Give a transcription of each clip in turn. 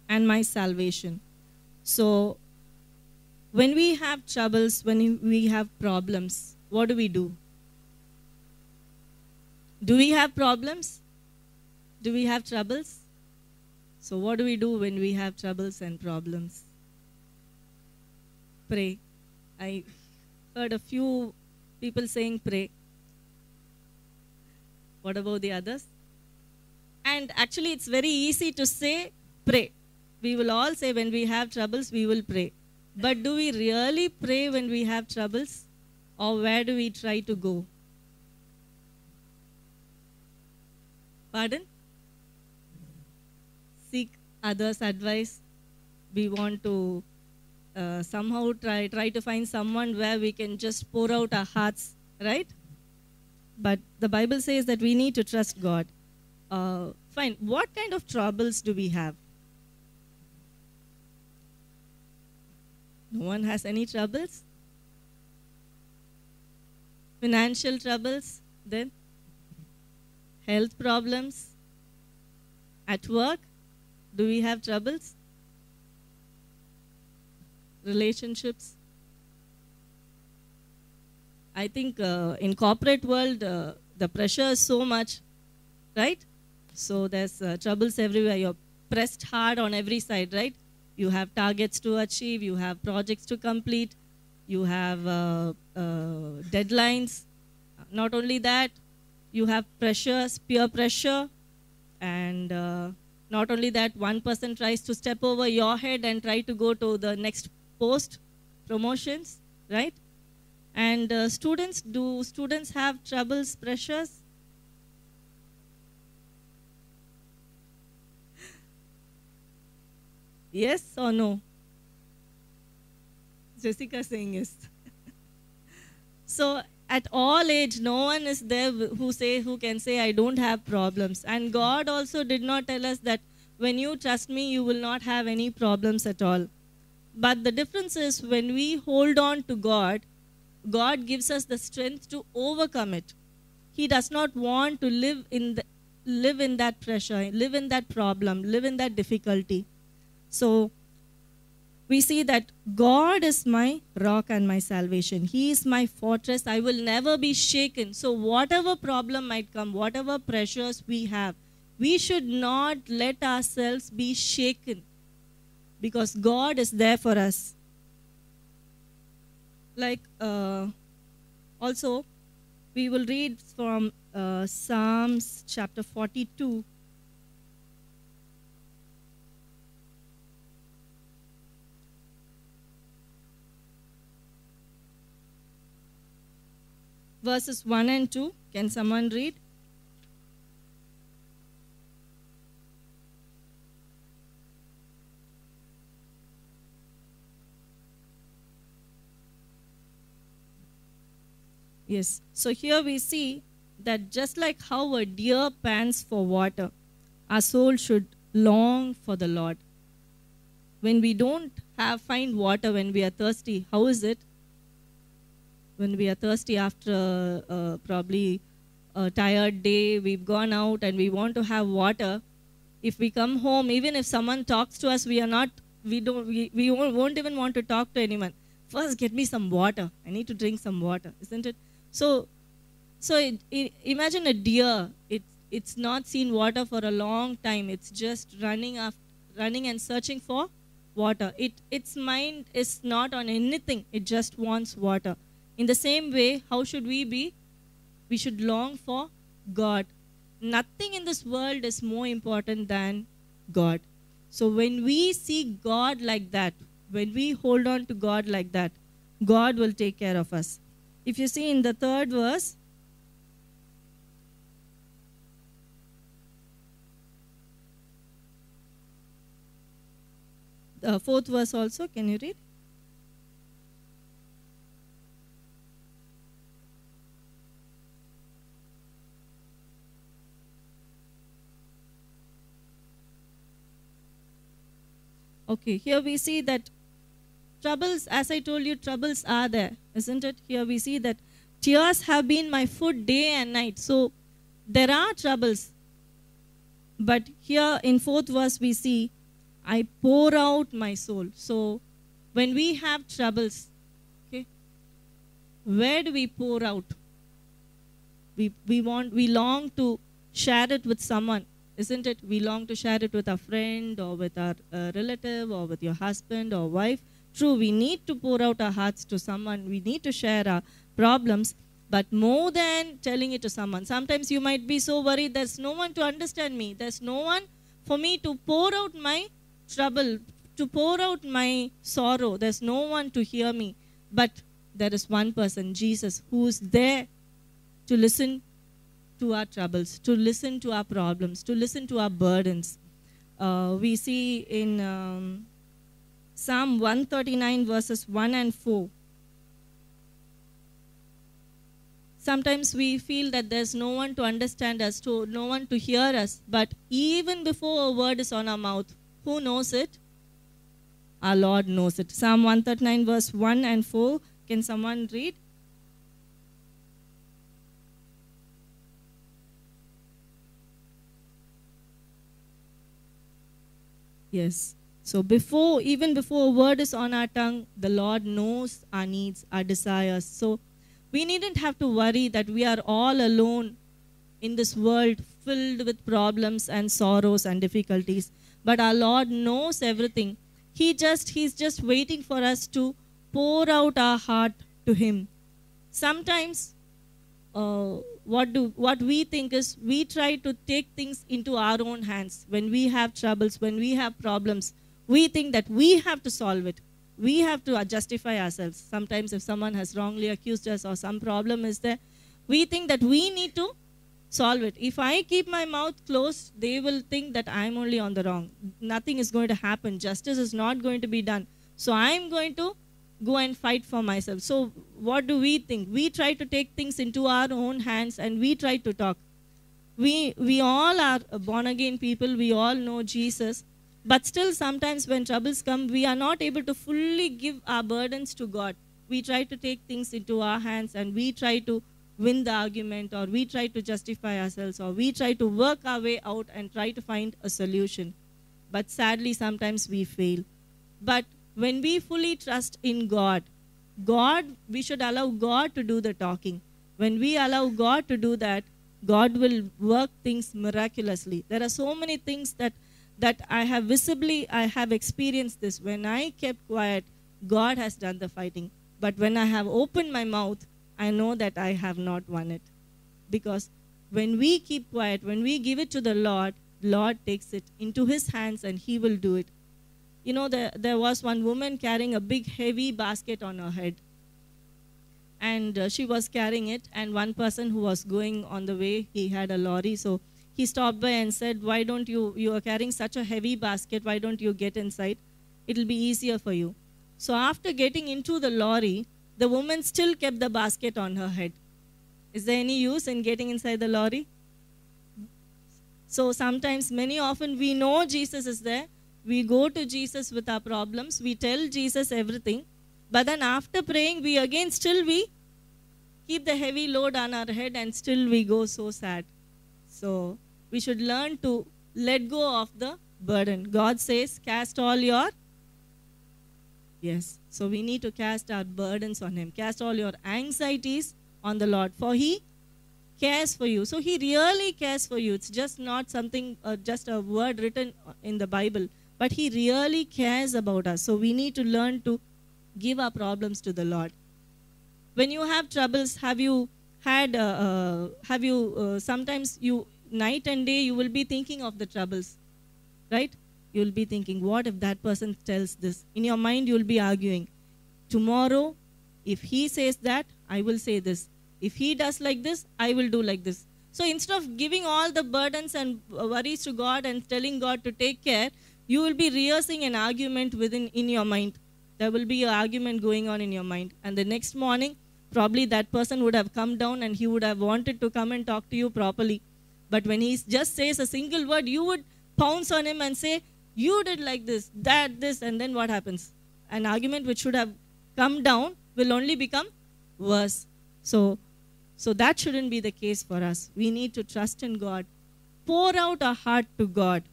and my salvation. So when we have troubles, when we have problems, what do we do? Do we have problems? Do we have troubles? So what do we do when we have troubles and problems? Pray. I heard a few people saying pray. What about the others? And actually it's very easy to say pray. We will all say when we have troubles, we will pray. But do we really pray when we have troubles? Or where do we try to go? Pardon? Seek others' advice. We want to somehow try to find someone where we can just pour out our hearts, right? But the Bible says that we need to trust God. Fine. What kind of troubles do we have? No one has any troubles? Financial troubles, then? Health problems? At work? Do we have troubles? Relationships? I think in corporate world, the pressure is so much, right? So there's troubles everywhere. You're pressed hard on every side, right? You have targets to achieve. You have projects to complete. You have deadlines. Not only that, you have pressures, peer pressure. And not only that, one person tries to step over your head and try to go to the next post, promotions, right? And do students have troubles, pressures? Yes or no? Jessica saying yes. So at all age, no one is there who can say, I don't have problems. And God also did not tell us that when you trust me, you will not have any problems at all. But the difference is when we hold on to God, God gives us the strength to overcome it. He does not want to live in that pressure, live in that problem, live in that difficulty. So we see that God is my rock and my salvation. He is my fortress. I will never be shaken. So whatever problem might come, whatever pressures we have, we should not let ourselves be shaken because God is there for us. Like also, we will read from Psalms chapter 42. Verses 1 and 2. Can someone read? Yes. So here we see that just like how a deer pants for water, our soul should long for the Lord. When we don't find water, when we are thirsty, how is it? When we are thirsty after probably a tired day, we've gone out and we want to have water. If we come home, even if someone talks to us, we won't even want to talk to anyone. First, get me some water. I need to drink some water, isn't it? So imagine a deer. It's not seen water for a long time. It's just running and searching for water. Its mind is not on anything. It just wants water. In the same way, how should we be? We should long for God. Nothing in this world is more important than God. So when we see God like that, when we hold on to God like that, God will take care of us. If you see in the 3rd verse, the 4th verse also, can you read? Okay, here we see that troubles, as I told you, troubles are there, isn't it? Here we see that tears have been my food day and night. So there are troubles. But here in 4th verse we see, I pour out my soul. So when we have troubles, okay, where do we pour out? We long to share it with someone, isn't it? We long to share it with a friend or with our relative or with your husband or wife. True, we need to pour out our hearts to someone. We need to share our problems. But more than telling it to someone, sometimes you might be so worried there's no one to understand me. There's no one for me to pour out my trouble, to pour out my sorrow. There's no one to hear me. But there is one person, Jesus, who is there to listen to our troubles, to listen to our problems, to listen to our burdens. We see in Psalm 139 verses 1 and 4. Sometimes we feel that there's no one to understand us, no one to hear us. But even before a word is on our mouth, who knows it? Our Lord knows it. Psalm 139 verse 1 and 4. Can someone read? Yes. So even before a word is on our tongue, the Lord knows our needs, our desires. So we needn't have to worry that we are all alone in this world filled with problems and sorrows and difficulties. But our Lord knows everything. He's just waiting for us to pour out our heart to Him. Sometimes what we think is we try to take things into our own hands. When we have troubles, when we have problems, we think that we have to solve it. We have to justify ourselves. Sometimes if someone has wrongly accused us or some problem is there, we think that we need to solve it. If I keep my mouth closed, they will think that I'm only on the wrong. Nothing is going to happen. Justice is not going to be done. So I'm going to go and fight for myself. So what do we think? We try to take things into our own hands and we try to talk. We all are born again people. We all know Jesus. But still sometimes when troubles come, we are not able to fully give our burdens to God. We try to take things into our hands and we try to win the argument, or we try to justify ourselves, or we try to work our way out and try to find a solution. But sadly, sometimes we fail. But when we fully trust in God, we should allow God to do the talking. When we allow God to do that, God will work things miraculously. There are so many things that I have experienced this. When I kept quiet, God has done the fighting. But when I have opened my mouth, I know that I have not won it. Because when we keep quiet, when we give it to the Lord takes it into His hands and He will do it. You know, there was one woman carrying a big heavy basket on her head. And she was carrying it, and one person who was going on the way, he had a lorry. So he stopped by and said, why don't you are carrying such a heavy basket, why don't you get inside? It'll be easier for you. So after getting into the lorry, the woman still kept the basket on her head. Is there any use in getting inside the lorry? So sometimes, many often, we know Jesus is there. We go to Jesus with our problems. We tell Jesus everything. But then after praying, we keep the heavy load on our head and still we go so sad. So we should learn to let go of the burden. God says, cast all your... Yes. So we need to cast our burdens on Him. Cast all your anxieties on the Lord. For He cares for you. So He really cares for you. It's just not something, just a word written in the Bible. But He really cares about us. So we need to learn to give our problems to the Lord. When you have troubles, sometimes night and day, you will be thinking of the troubles, right? You will be thinking, what if that person tells this? In your mind, you will be arguing. Tomorrow, if he says that, I will say this. If he does like this, I will do like this. So instead of giving all the burdens and worries to God and telling God to take care, you will be rehearsing an argument in your mind. There will be an argument going on in your mind. And the next morning, probably that person would have come down and he would have wanted to come and talk to you properly. But when he just says a single word, you would pounce on him and say, you did like this, that, this, and then what happens? An argument which should have come down will only become worse. So that shouldn't be the case for us. We need to trust in God. Pour out our heart to God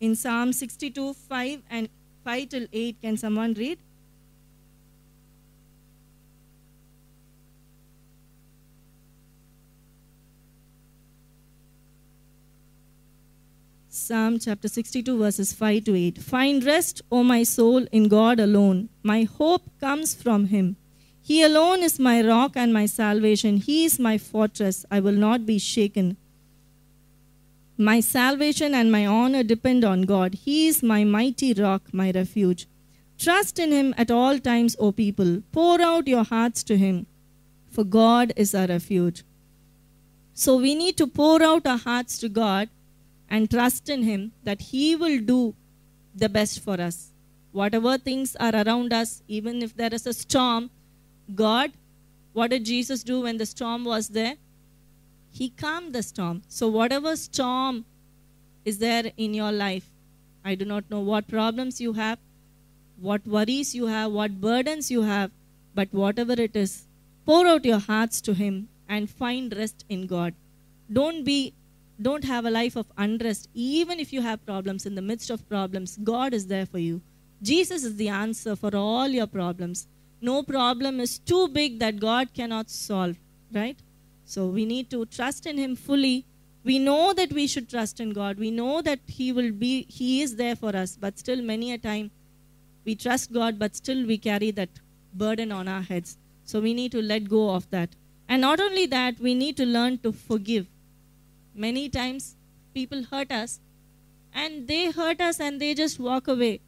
in Psalm 62, 5 and 5 till 8. Can someone read? Psalm chapter 62, verses 5 to 8. Find rest, O my soul, in God alone. My hope comes from him. He alone is my rock and my salvation. He is my fortress. I will not be shaken. My salvation and my honor depend on God. He is my mighty rock, my refuge. Trust in him at all times, O people. Pour out your hearts to him, for God is our refuge. So we need to pour out our hearts to God and trust in him that he will do the best for us. Whatever things are around us, even if there is a storm, God, what did Jesus do when the storm was there? He calmed the storm. So whatever storm is there in your life, I do not know what problems you have, what worries you have, what burdens you have, but whatever it is, pour out your hearts to him and find rest in God. Don't have a life of unrest. Even if you have problems, in the midst of problems, God is there for you. Jesus is the answer for all your problems. No problem is too big that God cannot solve, right? So we need to trust in him fully. We know that we should trust in God. We know that he is there for us. But still many a time we trust God, but still we carry that burden on our heads. So we need to let go of that. And not only that, we need to learn to forgive. Many times people hurt us and they just walk away.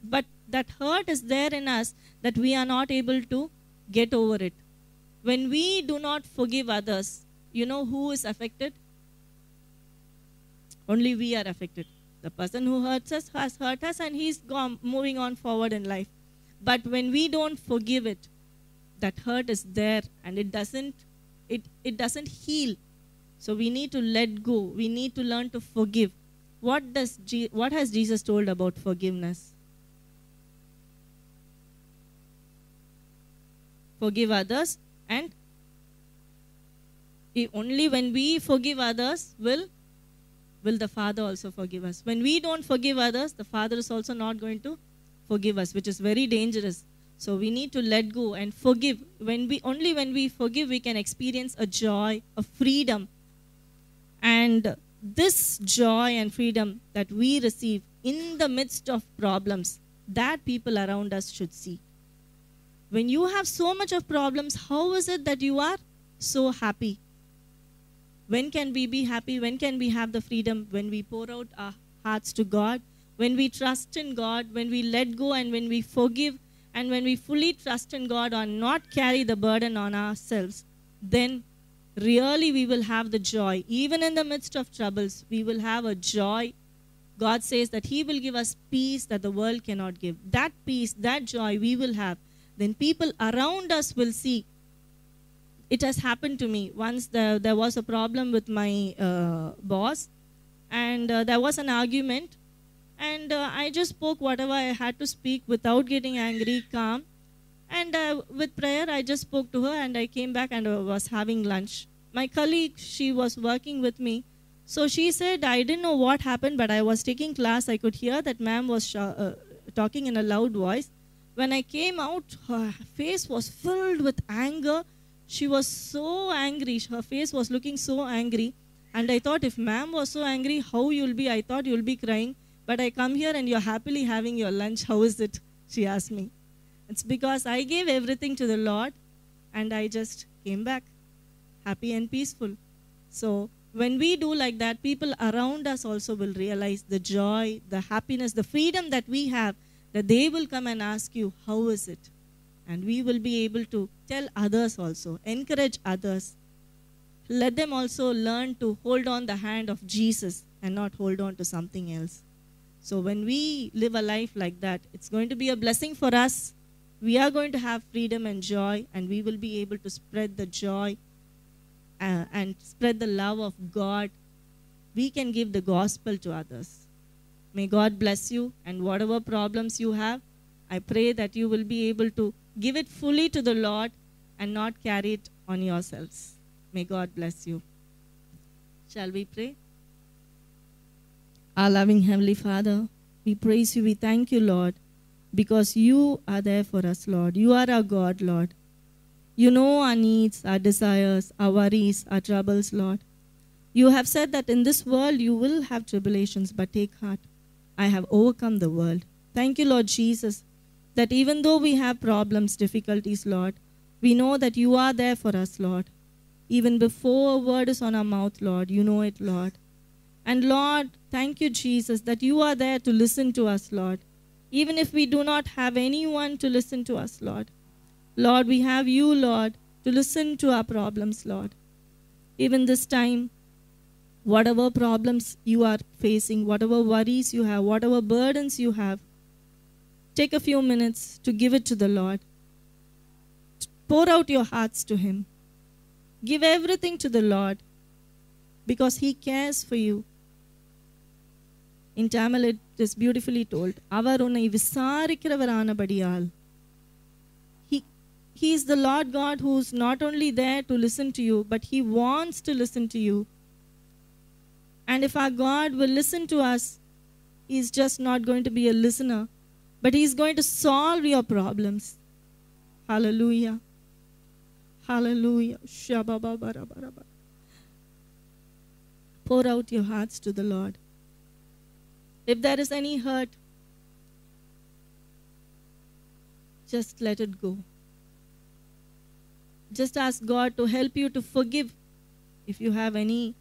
But that hurt is there in us that we are not able to get over it. When we do not forgive others, you know who is affected? Only we are affected. The person who hurts us has hurt us and he's moving on forward in life. But when we don't forgive it, that hurt is there and it doesn't heal. So we need to let go. We need to learn to forgive. What has Jesus told about forgiveness? Forgive others, and only when we forgive others will the Father also forgive us. When we don't forgive others, the Father is also not going to forgive us, which is very dangerous. So we need to let go and forgive. When we forgive, we can experience a joy, a freedom. And this joy and freedom that we receive in the midst of problems, that people around us should see. When you have so much of problems, how is it that you are so happy? When can we be happy? When can we have the freedom? When we pour out our hearts to God, when we trust in God, when we let go and when we forgive, and when we fully trust in God and not carry the burden on ourselves, then really we will have the joy. Even in the midst of troubles, we will have a joy. God says that he will give us peace that the world cannot give. That peace, that joy we will have. Then people around us will see. It has happened to me. Once there was a problem with my boss, and there was an argument, and I just spoke whatever I had to speak without getting angry, calm. And with prayer, I just spoke to her, and I came back and was having lunch. My colleague, she was working with me. So she said, I didn't know what happened, but I was taking class. I could hear that ma'am was talking in a loud voice. When I came out, her face was filled with anger. She was so angry. Her face was looking so angry. And I thought, if ma'am was so angry, how you'll be? I thought you'll be crying. But I come here and you're happily having your lunch. How is it? She asked me. It's because I gave everything to the Lord and I just came back happy and peaceful. So when we do like that, people around us also will realize the joy, the happiness, the freedom that we have, that they will come and ask you, how is it? And we will be able to tell others also, encourage others. Let them also learn to hold on the hand of Jesus and not hold on to something else. So when we live a life like that, it's going to be a blessing for us. We are going to have freedom and joy, and we will be able to spread the joy and spread the love of God. We can give the gospel to others. May God bless you, and whatever problems you have, I pray that you will be able to give it fully to the Lord and not carry it on yourselves. May God bless you. Shall we pray? Our loving Heavenly Father, we praise you, we thank you, Lord, because you are there for us, Lord. You are our God, Lord. You know our needs, our desires, our worries, our troubles, Lord. You have said that in this world you will have tribulations, but take heart. I have overcome the world. Thank you, Lord Jesus, that even though we have problems, difficulties, Lord, we know that you are there for us, Lord. Even before a word is on our mouth, Lord, you know it, Lord. And Lord, thank you, Jesus, that you are there to listen to us, Lord. Even if we do not have anyone to listen to us, Lord. Lord, we have you, Lord, to listen to our problems, Lord. Even this time, whatever problems you are facing, whatever worries you have, whatever burdens you have, take a few minutes to give it to the Lord. Pour out your hearts to Him. Give everything to the Lord because He cares for you. In Tamil it is beautifully told, Avar unnai visarikiravaranapadiyal. He is the Lord God who is not only there to listen to you, but He wants to listen to you. And if our God will listen to us, He is just not going to be a listener, but He is going to solve your problems. Hallelujah. Hallelujah. Pour out your hearts to the Lord. If there is any hurt, just let it go. Just ask God to help you to forgive. If you have any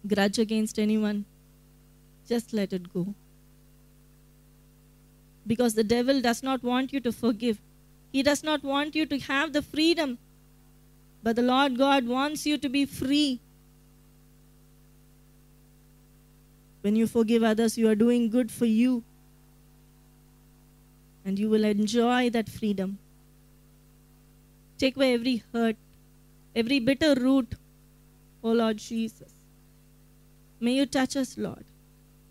grudge against anyone, just let it go. Because the devil does not want you to forgive. He does not want you to have the freedom. But the Lord God wants you to be free. When you forgive others, you are doing good for you. And you will enjoy that freedom. Take away every hurt, every bitter root, oh Lord Jesus. May you touch us, Lord.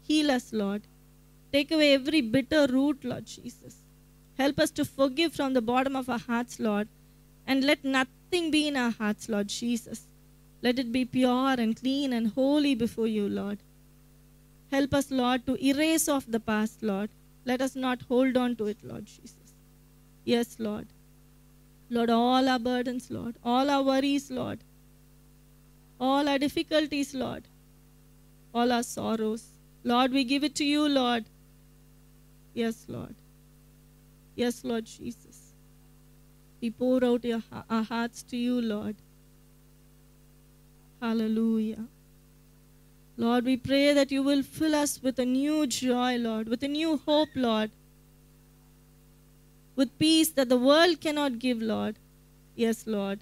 Heal us, Lord. Take away every bitter root, Lord Jesus. Help us to forgive from the bottom of our hearts, Lord. And let nothing be in our hearts, Lord Jesus. Let it be pure and clean and holy before you, Lord. Help us, Lord, to erase off the past, Lord. Let us not hold on to it, Lord Jesus. Yes, Lord. Lord, all our burdens, Lord. All our worries, Lord. All our difficulties, Lord. All our sorrows. Lord, we give it to you, Lord. Yes, Lord. Yes, Lord Jesus. We pour out our hearts to you, Lord. Hallelujah. Lord, we pray that you will fill us with a new joy, Lord, with a new hope, Lord, with peace that the world cannot give, Lord. Yes, Lord.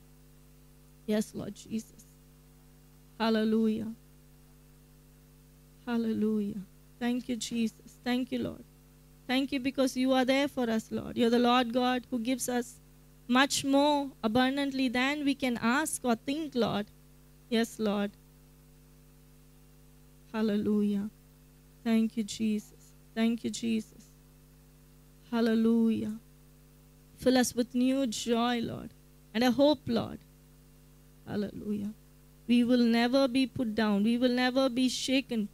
Yes, Lord Jesus. Hallelujah. Hallelujah. Thank you, Jesus. Thank you, Lord. Thank you because you are there for us, Lord. You're the Lord God who gives us much more abundantly than we can ask or think, Lord. Yes, Lord. Hallelujah. Thank you, Jesus. Thank you, Jesus. Hallelujah. Fill us with new joy, Lord, and a hope, Lord. Hallelujah. We will never be put down. We will never be shaken.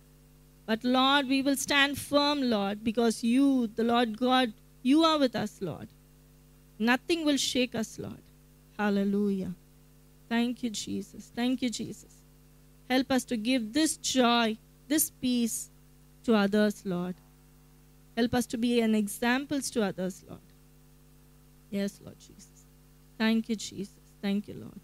But, Lord, we will stand firm, Lord, because you, the Lord God, you are with us, Lord. Nothing will shake us, Lord. Hallelujah. Thank you, Jesus. Thank you, Jesus. Help us to give this joy, this peace to others, Lord. Help us to be an example to others, Lord. Yes, Lord Jesus. Thank you, Jesus. Thank you, Lord.